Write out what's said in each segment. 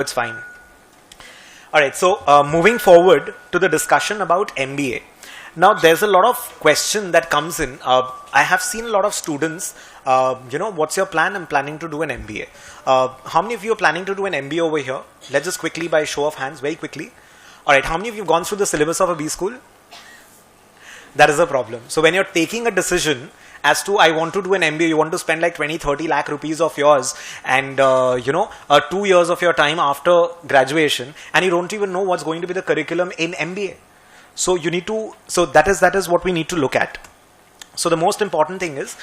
It's fine. All right, so moving forward to the discussion about MBA. Now, there's a lot of question that comes in. I have seen a lot of students, what's your plan? I'm planning to do an MBA. How many of you are planning to do an MBA over here? Let's just quickly, by show of hands, very quickly. All right, how many of you have gone through the syllabus of a B school? That is a problem. So when you're taking a decision as to I want to do an MBA, you want to spend like 20-30 lakh rupees of yours and 2 years of your time after graduation, and you don't even know what's going to be the curriculum in MBA. So you need to, so that is what we need to look at. So the most important thing is,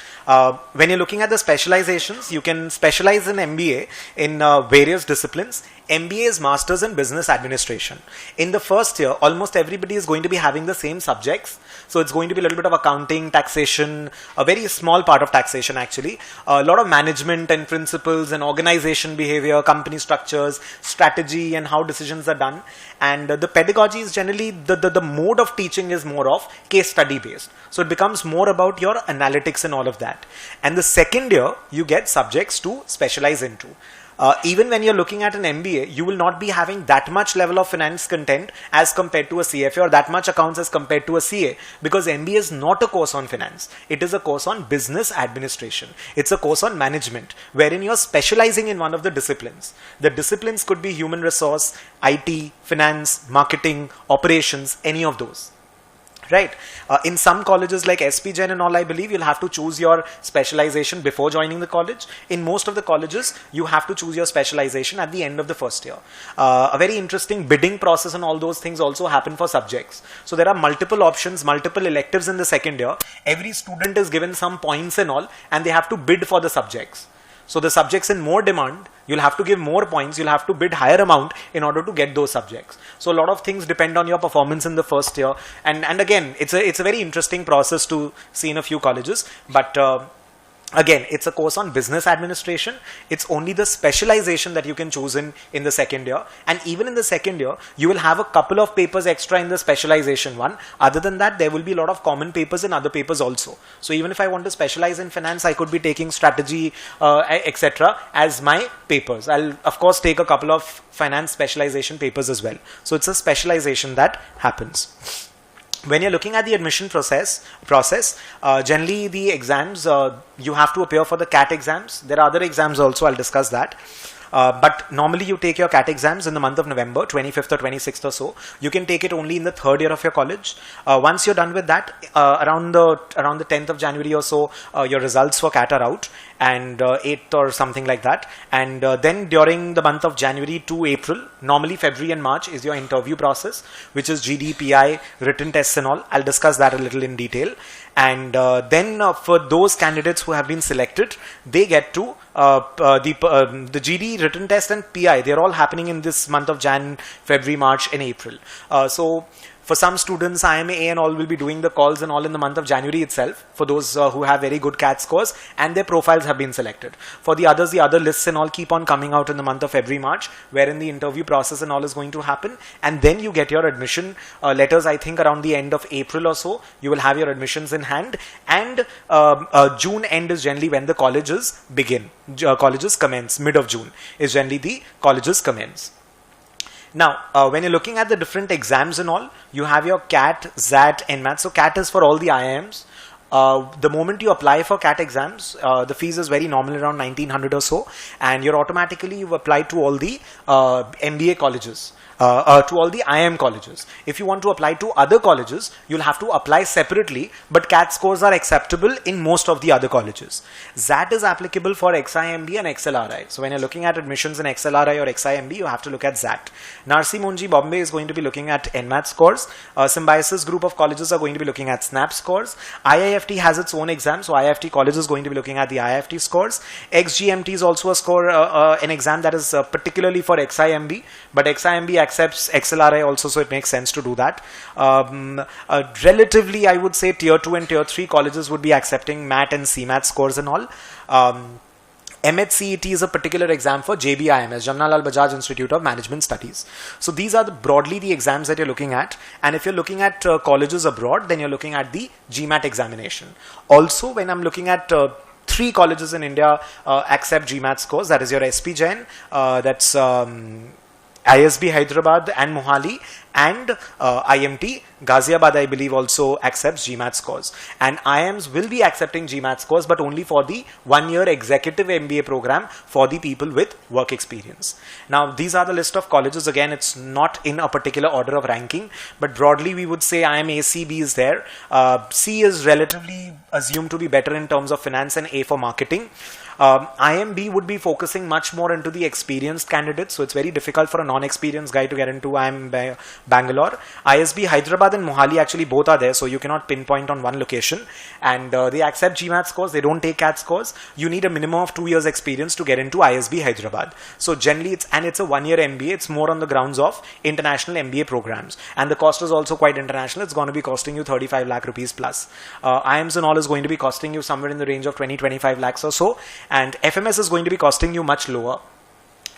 when you're looking at the specializations, you can specialize in MBA in various disciplines. MBA is Masters in Business Administration. In the first year, almost everybody is going to be having the same subjects. So it's going to be a little bit of accounting, taxation, a very small part of taxation actually, a lot of management and principles and organization behavior, company structures, strategy and how decisions are done. And the pedagogy is generally, the mode of teaching is more of case study based. So it becomes more about your analytics and all of that. And the second year, you get subjects to specialize into. Even when you're looking at an MBA, you will not be having that much level of finance content as compared to a CFA, or that much accounts as compared to a CA, because MBA is not a course on finance. It is a course on business administration. It's a course on management, wherein you're specializing in one of the disciplines. The disciplines could be human resource, IT, finance, marketing, operations, any of those. Right. In some colleges like SP Jain and all, I believe you'll have to choose your specialization before joining the college. In most of the colleges, you have to choose your specialization at the end of the first year. A very interesting bidding process and all those things also happen for subjects. So there are multiple options, multiple electives in the second year. Every student is given some points and all, and they have to bid for the subjects. So the subjects in more demand, you'll have to give more points, you'll have to bid higher amount in order to get those subjects. So a lot of things depend on your performance in the first year. And again, it's a very interesting process to see in a few colleges. But again, it's a course on business administration. It's only the specialization that you can choose in the second year. And even in the second year, you will have a couple of papers extra in the specialization one. Other than that, there will be a lot of common papers in other papers also. So even if I want to specialize in finance, I could be taking strategy, etc. as my papers. I'll of course take a couple of finance specialization papers as well. So it's a specialization that happens. When you're looking at the admission process, generally the exams, you have to appear for the CAT exams. There are other exams also, I'll discuss that. But normally you take your CAT exams in the month of November, 25th or 26th or so. You can take it only in the third year of your college. Once you're done with that, around the 10th of January or so, your results for CAT are out, and 8th or something like that. And then during the month of January to April, normally February and March is your interview process, which is GD, PI, written tests and all. I'll discuss that a little in detail. And then for those candidates who have been selected, they get to the GD, written test and PI. They're all happening in this month of Jan, February, March and April. So for some students, IMA and all will be doing the calls and all in the month of January itself, for those who have very good CAT scores and their profiles have been selected. For the others, the other lists and all keep on coming out in the month of February, March, wherein the interview process and all is going to happen. And then you get your admission letters, I think around the end of April or so, you will have your admissions in hand. And June end is generally when the colleges begin. Colleges commence, mid of June is generally the colleges commence. Now, when you're looking at the different exams and all, you have your CAT, ZAT, NMAT. So CAT is for all the IIMs. The moment you apply for CAT exams, the fees is very nominal, around 1900 or so, and you've applied to all the MBA colleges. To all the IIM colleges. If you want to apply to other colleges, you'll have to apply separately, but CAT scores are acceptable in most of the other colleges. ZAT is applicable for XIMB and XLRI. So when you're looking at admissions in XLRI or XIMB, you have to look at ZAT. Narsi Monji Bombay is going to be looking at NMAT scores. Symbiosis group of colleges are going to be looking at SNAP scores. IIFT has its own exam, so IIFT college is going to be looking at the IIFT scores. XGMT is also a score, an exam that is particularly for XIMB, but XIMB accepts XLRI also, so it makes sense to do that. Relatively, I would say tier 2 and tier 3 colleges would be accepting MAT and CMAT scores and all. MHCET is a particular exam for JBIMS, Jamnalal Bajaj Institute of Management Studies. So these are broadly the exams that you're looking at. And if you're looking at colleges abroad, then you're looking at the Gmat examination. Also, when I'm looking at 3 colleges in India accept Gmat scores, that is your SP Jain, that's ISB Hyderabad and Mohali and IMT Ghaziabad, I believe, also accepts Gmat scores, and IIMs will be accepting Gmat scores, but only for the 1-year executive MBA program for the people with work experience. Now these are the list of colleges. Again, it's not in a particular order of ranking, but broadly we would say IIM ACB is there. C is relatively assumed to be better in terms of finance, and A for marketing. IMB would be focusing much more into the experienced candidates, so it's very difficult for a non-experienced guy to get into IIM Bangalore. ISB Hyderabad and Mohali actually both are there, so you cannot pinpoint on one location, and they accept GMAT scores, they don't take CAT scores. You need a minimum of 2 years experience to get into ISB Hyderabad. So generally it's a 1-year MBA, it's more on the grounds of international MBA programs, and the cost is also quite international. It's going to be costing you 35 lakh rupees plus. IIMs and all is going to be costing you somewhere in the range of 20-25 lakhs or so, and FMS is going to be costing you much lower.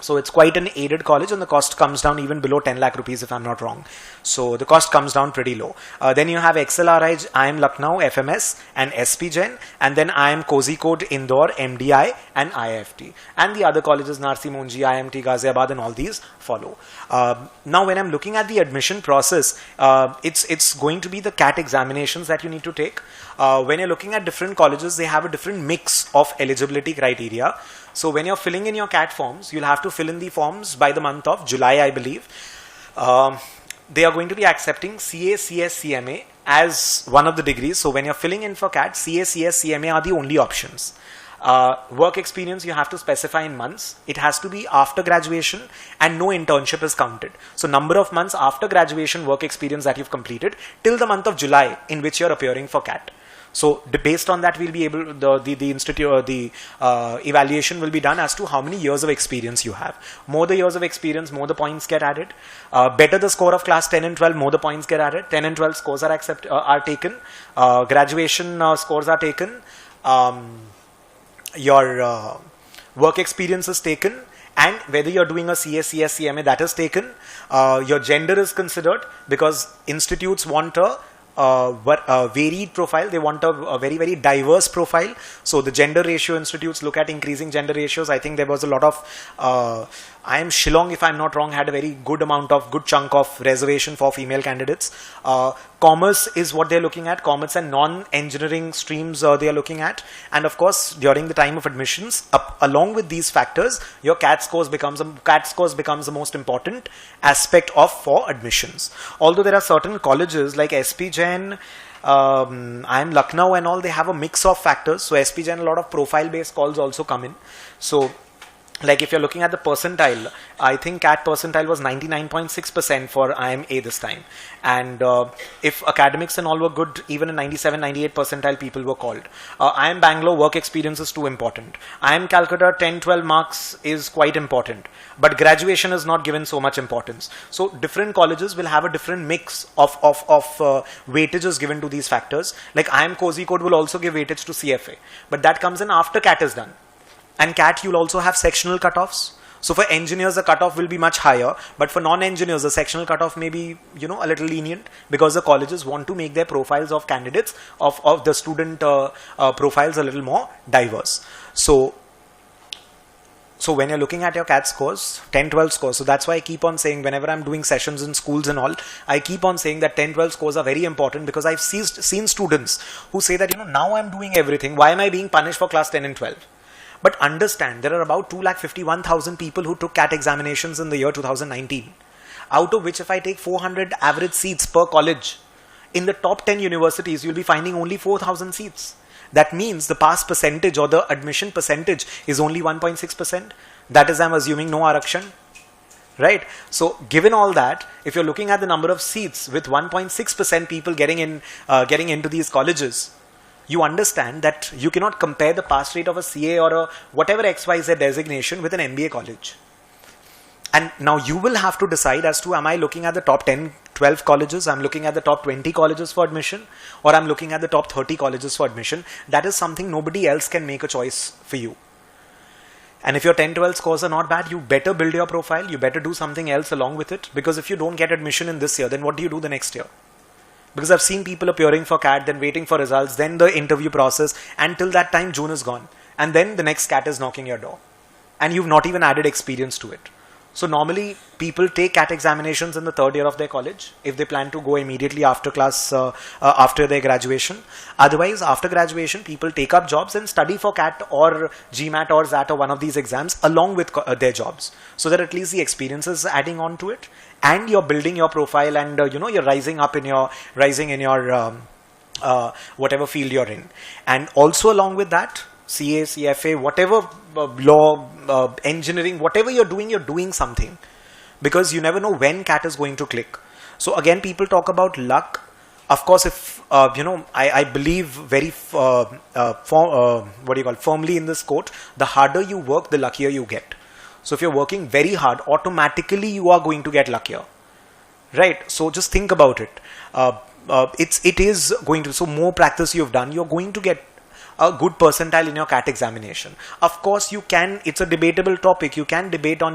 So it's quite an aided college, and the cost comes down even below 10 lakh rupees if I'm not wrong. So the cost comes down pretty low. Then you have XLRI, IIM Lucknow, FMS and SP Gen, and then IIM Kozhikode, Indore, MDI and IIFT. And the other colleges, Narsi Monji, IMT Ghaziabad, and all these follow. Now when I'm looking at the admission process, it's going to be the CAT examinations that you need to take. When you're looking at different colleges, they have a different mix of eligibility criteria. So when you're filling in your CAT forms, you'll have to fill in the forms by the month of July, I believe. They are going to be accepting CA, CS, CMA as one of the degrees. So when you're filling in for CAT, CA, CS, CMA are the only options. Work experience you have to specify in months. It has to be after graduation, and no internship is counted. So number of months after graduation work experience that you've completed till the month of July in which you're appearing for CAT. So based on that, we'll be able, the institute or the evaluation will be done as to how many years of experience you have. More the years of experience, more the points get added. Better the score of class 10 and 12, more the points get added. 10 and 12 scores are taken. Graduation scores are taken. Your work experience is taken. And whether you're doing a CA, CS, CMA, that is taken. Your gender is considered, because institutes want a varied profile. They want a very, very diverse profile. So the gender ratio, institutes look at increasing gender ratios. I think there was a lot of IIM Shillong, if I'm not wrong, had a very good chunk of reservation for female candidates. Commerce is what they're looking at. Commerce and non-engineering streams they are looking at. And of course, during the time of admissions, along with these factors, your CAT scores becomes the most important aspect for admissions. Although there are certain colleges like SP Jain, IIM Lucknow and all, they have a mix of factors. So SP Jain, a lot of profile-based calls also come in. So like if you're looking at the percentile, I think CAT percentile was 99.6% for IMA this time. And if academics and all were good, even a 97, 98 percentile people were called. IIM Bangalore, work experience is too important. IIM Calcutta, 10, 12 marks is quite important. But graduation is not given so much importance. So different colleges will have a different mix of weightages given to these factors. Like IIM Kozhikode will also give weightage to CFA. But that comes in after CAT is done. And CAT, you'll also have sectional cutoffs. So for engineers, the cutoff will be much higher, but for non-engineers, the sectional cutoff may be, a little lenient, because the colleges want to make their profiles of candidates, of the student profiles a little more diverse. So when you're looking at your CAT scores, 10, 12 scores, so that's why I keep on saying, whenever I'm doing sessions in schools and all, I keep on saying that 10, 12 scores are very important, because I've seen students who say that, now I'm doing everything, why am I being punished for class 10 and 12? But understand, there are about 251,000 people who took CAT examinations in the year 2019. Out of which, if I take 400 average seats per college, in the top 10 universities, you'll be finding only 4,000 seats. That means the pass percentage or the admission percentage is only 1.6%. That is, I'm assuming, no Arakshan. Right? So given all that, if you're looking at the number of seats with 1.6% people getting into these colleges, you understand that you cannot compare the pass rate of a CA or a whatever XYZ designation with an MBA college. And now you will have to decide as to, am I looking at the top 10, 12 colleges, I'm looking at the top 20 colleges for admission, or I'm looking at the top 30 colleges for admission. That is something nobody else can make a choice for you. And if your 10, 12 scores are not bad, you better build your profile, you better do something else along with it, because if you don't get admission in this year, then what do you do the next year? Because I've seen people appearing for CAT, then waiting for results, then the interview process, and till that time June is gone. And then the next CAT is knocking your door. And you've not even added experience to it. So normally people take CAT examinations in the third year of their college if they plan to go immediately after after their graduation. Otherwise, after graduation, people take up jobs and study for CAT or Gmat or ZAT or one of these exams along with their jobs, so that at least the experience is adding on to it, and you're building your profile, and you're rising in your whatever field you're in. And also along with that, CA, CFA, whatever law, engineering, whatever you're doing something, because you never know when CAT is going to click. So again, people talk about luck. Of course, if I believe very firmly in this quote: the harder you work, the luckier you get. So if you're working very hard, automatically you are going to get luckier, right? So just think about it. It is going to, so more practice you've done, you're going to get a good percentile in your CAT examination. Of course, you can, it's a debatable topic. You can debate on,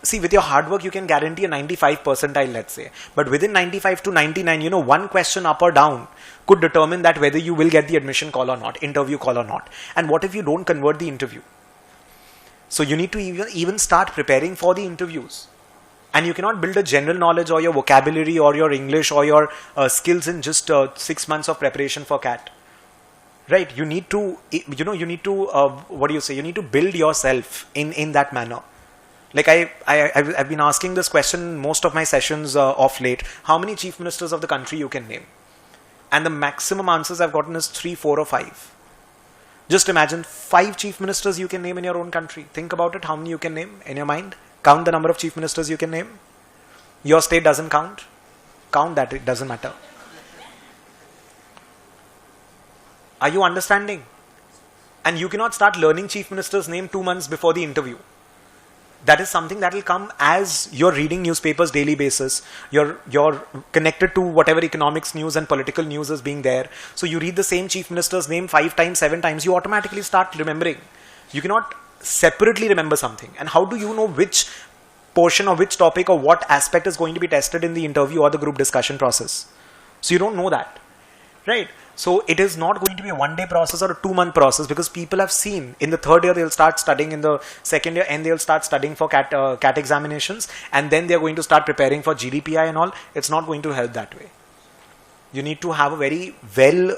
see, with your hard work, you can guarantee a 95 percentile, let's say. But within 95 to 99, one question up or down could determine that whether you will get the admission call or not, interview call or not. And what if you don't convert the interview? So you need to even start preparing for the interviews. And you cannot build a general knowledge or your vocabulary or your English or your skills in just 6 months of preparation for CAT. Right, you need to, what do you say? You need to build yourself in that manner. Like I've been asking this question in most of my sessions of late. How many chief ministers of the country you can name? And the maximum answers I've gotten is 3, 4 or 5. Just imagine 5 chief ministers you can name in your own country. Think about it, how many you can name in your mind. Count the number of chief ministers you can name. Your state doesn't count. Count that, it doesn't matter. Are you understanding? And you cannot start learning chief minister's name 2 months before the interview. That is something that will come as you're reading newspapers daily basis. You're connected to whatever economics news and political news is being there. So you read the same chief minister's name 5 times, 7 times, you automatically start remembering. You cannot separately remember something. And how do you know which portion or which topic or what aspect is going to be tested in the interview or the group discussion process? So you don't know that, right? So it is not going to be a 1-day process or a 2-month process, because people have seen in the third year they'll start studying, in the second year and they'll start studying for CAT examinations, and then they're going to start preparing for GDPI and all. It's not going to help that way. You need to have a very well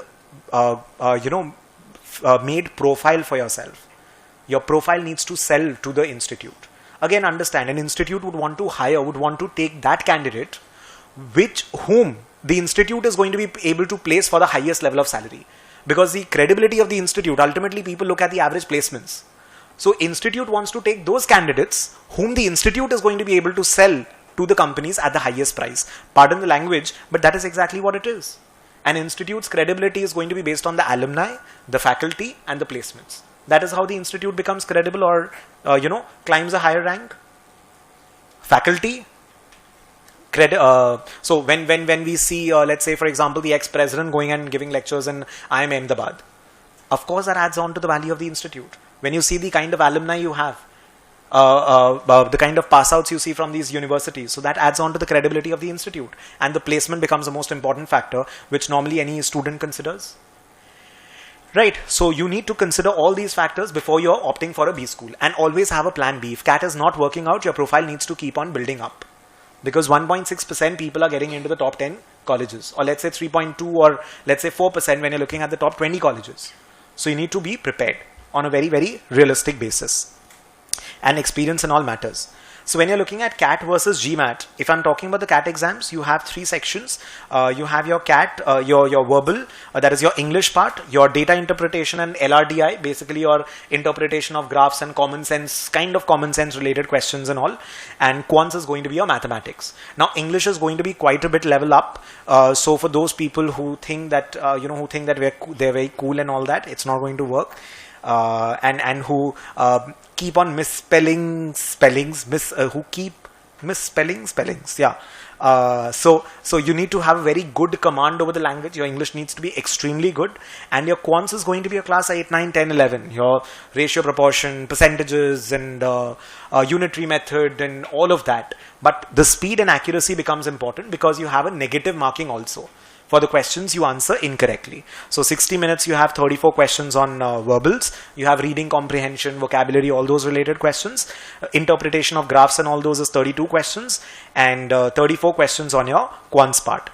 made profile for yourself. Your profile needs to sell to the institute. Again, understand, an institute would want to take that candidate whom the institute is going to be able to place for the highest level of salary. Because the credibility of the institute, ultimately people look at the average placements. So institute wants to take those candidates whom the institute is going to be able to sell to the companies at the highest price. Pardon the language, but that is exactly what it is. An institute's credibility is going to be based on the alumni, the faculty and the placements. That is how the institute becomes credible or, climbs a higher rank. Faculty. So when we see, let's say, for example, the ex-president going and giving lectures in IIM Ahmedabad, of course that adds on to the value of the institute. When you see the kind of alumni you have, the kind of pass outs you see from these universities, so that adds on to the credibility of the institute, and the placement becomes the most important factor, which normally any student considers. Right, so you need to consider all these factors before you're opting for a B school, and always have a plan B. If CAT is not working out, your profile needs to keep on building up. Because 1.6% people are getting into the top 10 colleges, or let's say 3.2 or let's say 4% when you're looking at the top 20 colleges. So you need to be prepared on a very, very realistic basis. And experience and all matters. So when you're looking at CAT versus Gmat, if I'm talking about the CAT exams, you have 3 sections. You have your CAT, your verbal, that is your English part, your data interpretation and LRDI, basically your interpretation of graphs and common sense related questions and all. And quants is going to be your mathematics. Now English is going to be quite a bit level up. So for those people who think that, they're very cool and all that, it's not going to work. And who keep on misspelling spellings, who keep misspelling spellings, yeah. So you need to have a very good command over the language. Your English needs to be extremely good, and your quants is going to be your class 8, 9, 10, 11. Your ratio, proportion, percentages, and unitary method, and all of that. But the speed and accuracy becomes important because you have a negative marking also. for the questions you answer incorrectly. So 60 minutes you have 34 questions on verbals, you have reading comprehension, vocabulary, all those related questions. Interpretation of graphs and all those is 32 questions, and 34 questions on your quants part.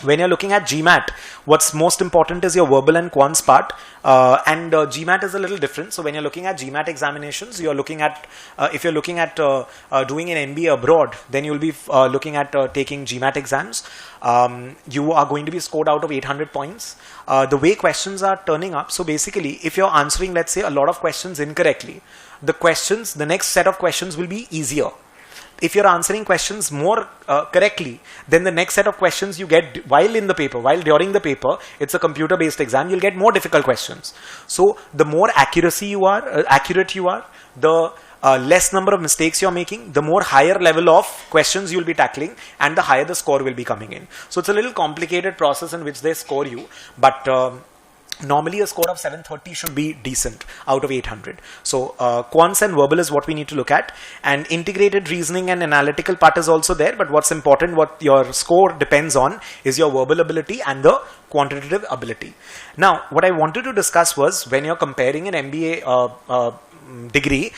When you're looking at Gmat, what's most important is your verbal and quants part, and Gmat is a little different. So when you're looking at Gmat examinations, you're looking at, if you're looking at doing an MBA abroad, then you'll be looking at taking Gmat exams. You are going to be scored out of 800 points. The way questions are turning up, so basically if you're answering, let's say, a lot of questions incorrectly, the next set of questions will be easier. If you're answering questions more correctly, then the next set of questions you get while during the paper, it's a computer-based exam, you'll get more difficult questions. So the more accurate you are, the less number of mistakes you're making, the more higher level of questions you'll be tackling, and the higher the score will be coming in. So it's a little complicated process in which they score you, but normally a score of 730 should be decent out of 800. So quants and verbal is what we need to look at, and integrated reasoning and analytical part is also there, but what's important, what your score depends on, is your verbal ability and the quantitative ability. Now what I wanted to discuss was, when you're comparing an MBA degree,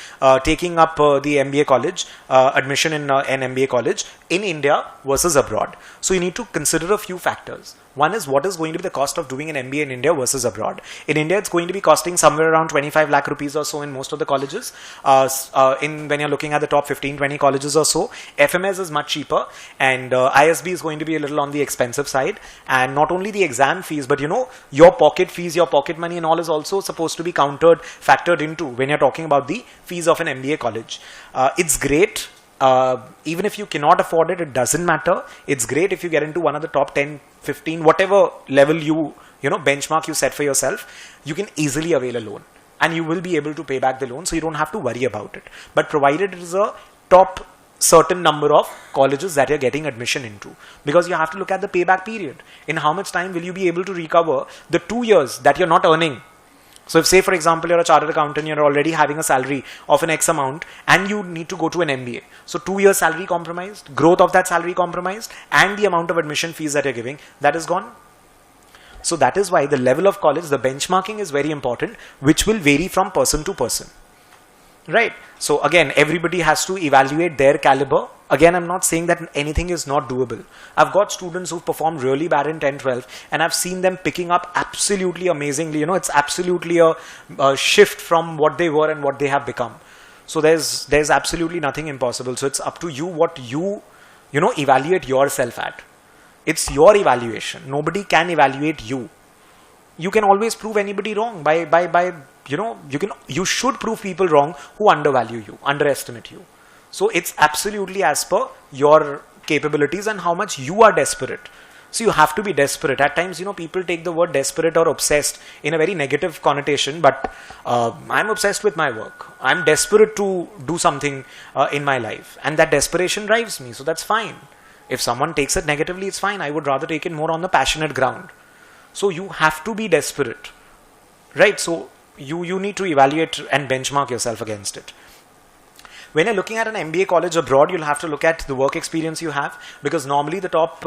taking up the MBA college, admission in an MBA college in India versus abroad. So you need to consider a few factors. One is, what is going to be the cost of doing an MBA in India versus abroad. In India, it's going to be costing somewhere around 25 lakh rupees or so in most of the colleges. When you're looking at the top 15-20 colleges or so, FMS is much cheaper, and ISB is going to be a little on the expensive side. And not only the exam fees, but your pocket fees, your pocket money and all is also supposed to be factored into when you're talking about the fees of an MBA college. It's great. Even if you cannot afford it, it doesn't matter. It's great if you get into one of the top 10, 15, whatever level benchmark you set for yourself, you can easily avail a loan and you will be able to pay back the loan, so you don't have to worry about it. But provided it is a top certain number of colleges that you're getting admission into, because you have to look at the payback period. In how much time will you be able to recover the 2 years that you're not earning? So if, say for example, you're a chartered accountant, you're already having a salary of an X amount and you need to go to an MBA. So 2 years salary compromised, growth of that salary compromised, and the amount of admission fees that you're giving, that is gone. So that is why the level of college, the benchmarking is very important, which will vary from person to person. Right? So again, everybody has to evaluate their caliber. Again, I'm not saying that anything is not doable. I've got students who've performed really bad in 10, 12, and I've seen them picking up absolutely amazingly. It's absolutely a shift from what they were and what they have become. So there's absolutely nothing impossible. So it's up to you what you evaluate yourself at. It's your evaluation. Nobody can evaluate you. You can always prove anybody wrong you should prove people wrong who undervalue you, underestimate you. So it's absolutely as per your capabilities and how much you are desperate. So you have to be desperate. At times, people take the word desperate or obsessed in a very negative connotation, but I'm obsessed with my work. I'm desperate to do something in my life, and that desperation drives me. So that's fine. If someone takes it negatively, it's fine. I would rather take it more on the passionate ground. So you have to be desperate, right? So you need to evaluate and benchmark yourself against it. When you're looking at an MBA college abroad, you'll have to look at the work experience you have, because normally the top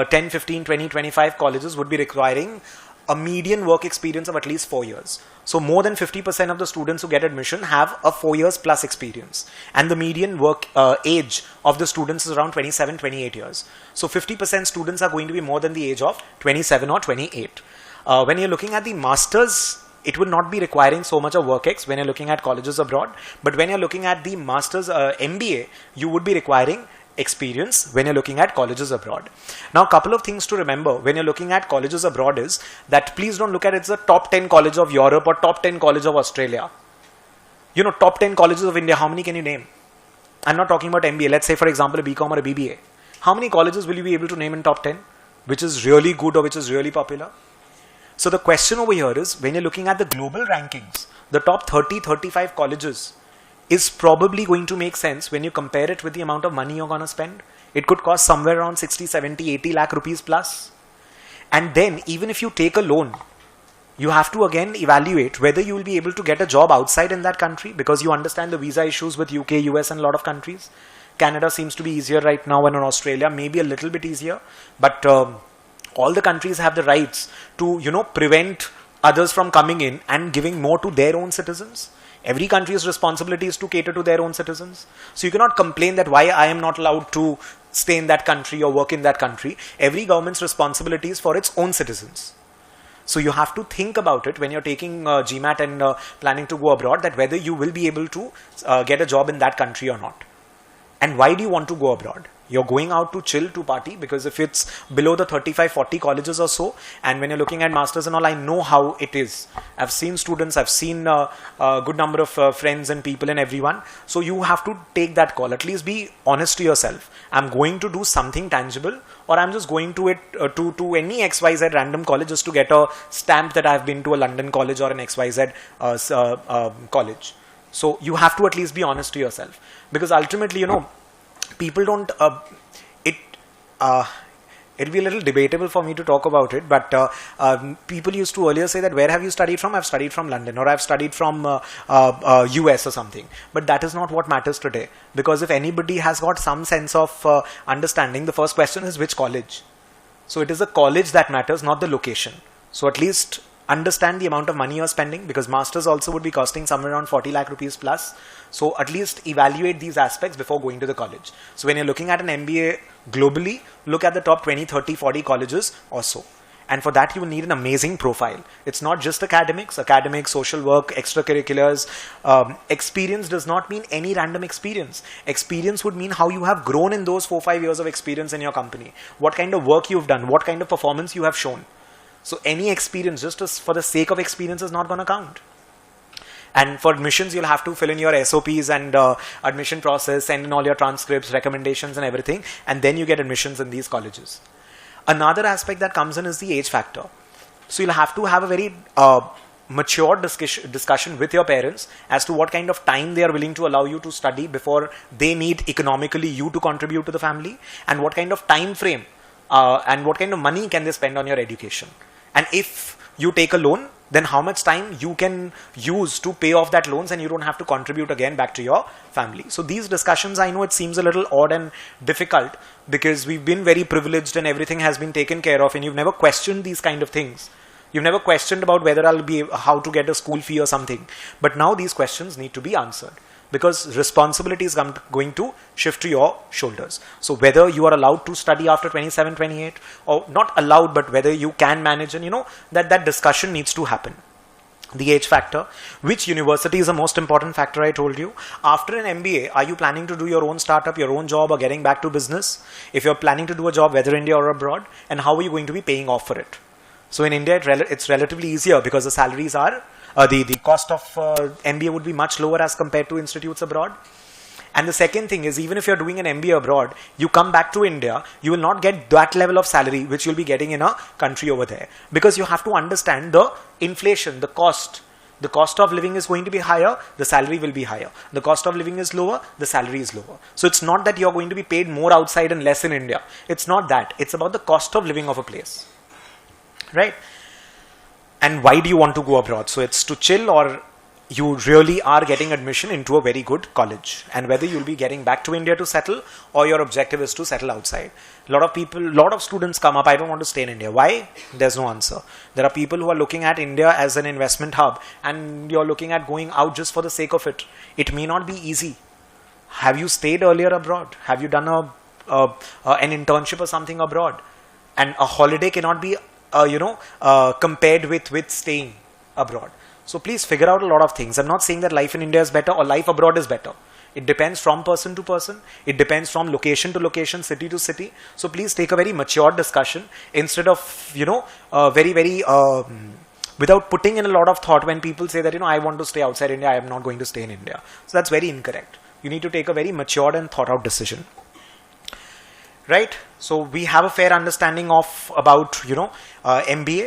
10, 15, 20, 25 colleges would be requiring a median work experience of at least 4 years. So more than 50% of the students who get admission have a 4 years plus experience. And the median work age of the students is around 27, 28 years. So 50% students are going to be more than the age of 27 or 28. When you're looking at the masters, it would not be requiring so much of work ex when you're looking at colleges abroad. But when you're looking at the master's MBA, you would be requiring experience when you're looking at colleges abroad. Now, a couple of things to remember when you're looking at colleges abroad is that please don't look at it's the top 10 college of Europe or top 10 college of Australia. Top 10 colleges of India, how many can you name? I'm not talking about MBA. Let's say, for example, a BCom or a BBA. How many colleges will you be able to name in top 10, which is really good or which is really popular? So the question over here is, when you're looking at the global rankings, the top 30, 35 colleges is probably going to make sense when you compare it with the amount of money you're going to spend. It could cost somewhere around 60, 70, 80 lakh rupees plus. And then even if you take a loan, you have to again evaluate whether you will be able to get a job outside in that country, because you understand the visa issues with UK, US and a lot of countries. Canada seems to be easier right now, and in Australia maybe a little bit easier. But all the countries have the rights to, prevent others from coming in and giving more to their own citizens. Every country's responsibility is to cater to their own citizens. So you cannot complain that why I am not allowed to stay in that country or work in that country. Every government's responsibility is for its own citizens. So you have to think about it when you're taking Gmat and planning to go abroad, that whether you will be able to get a job in that country or not. And why do you want to go abroad? You're going out to chill, to party, because if it's below the 35, 40 colleges or so, and when you're looking at masters and all, I know how it is. I've seen students, I've seen a good number of friends and people and everyone. So you have to take that call. At least be honest to yourself. I'm going to do something tangible, or I'm just going to it to any XYZ random college just to get a stamp that I've been to a London college or an XYZ college. So you have to at least be honest to yourself, because ultimately, people don't, it'll be a little debatable for me to talk about it, but people used to earlier say that, where have you studied from? I've studied from London, or I've studied from US or something. But that is not what matters today, because if anybody has got some sense of understanding, the first question is which college. So it is the college that matters, not the location. So at least understand the amount of money you're spending, because masters also would be costing somewhere around 40 lakh rupees plus. So at least evaluate these aspects before going to the college. So when you're looking at an MBA globally, look at the top 20, 30, 40 colleges or so. And for that, you will need an amazing profile. It's not just academics, social work, extracurriculars. Experience does not mean any random experience. Experience would mean how you have grown in those 4-5 years of experience in your company. What kind of work you've done, what kind of performance you have shown. So any experience, just for the sake of experience, is not going to count. And for admissions, you'll have to fill in your SOPs and admission process, send in all your transcripts, recommendations and everything, and then you get admissions in these colleges. Another aspect that comes in is the age factor. So you'll have to have a very mature discussion with your parents as to what kind of time they are willing to allow you to study before they need economically you to contribute to the family, and what kind of time frame and what kind of money can they spend on your education. And if you take a loan, then how much time you can use to pay off that loans, and you don't have to contribute again back to your family. So these discussions, I know it seems a little odd and difficult, because we've been very privileged and everything has been taken care of, and you've never questioned these kind of things. You've never questioned about whether how to get a school fee or something. But now these questions need to be answered, because responsibility is going to shift to your shoulders. So whether you are allowed to study after 27, 28, or not allowed, but whether you can manage, and that discussion needs to happen. The age factor, which university is the most important factor, I told you. After an MBA, are you planning to do your own startup, your own job, or getting back to business? If you're planning to do a job, whether India or abroad, and how are you going to be paying off for it? So in India, it's relatively easier, because the salaries are the cost of MBA would be much lower as compared to institutes abroad. And the second thing is, even if you're doing an MBA abroad, you come back to India, you will not get that level of salary which you'll be getting in a country over there, because you have to understand the inflation, the cost. The cost of living is going to be higher, the salary will be higher. The cost of living is lower, the salary is lower. So it's not that you're going to be paid more outside and less in India. It's not that. It's about the cost of living of a place. Right? And why do you want to go abroad? So it's to chill, or you really are getting admission into a very good college, and whether you'll be getting back to India to settle, or your objective is to settle outside. A lot of students come up, I don't want to stay in India. Why? There's no answer. There are people who are looking at India as an investment hub, and you're looking at going out just for the sake of it. It may not be easy. Have you stayed earlier abroad? Have you done an internship or something abroad? And a holiday cannot be compared with staying abroad. So please figure out a lot of things. I'm not saying that life in India is better or life abroad is better. It depends from person to person. It depends from location to location, city to city. So please take a very mature discussion instead of, without putting in a lot of thought. When people say that, I want to stay outside India, I am not going to stay in India. So that's very incorrect. You need to take a very matured and thought out decision. Right? So we have a fair understanding about, MBA.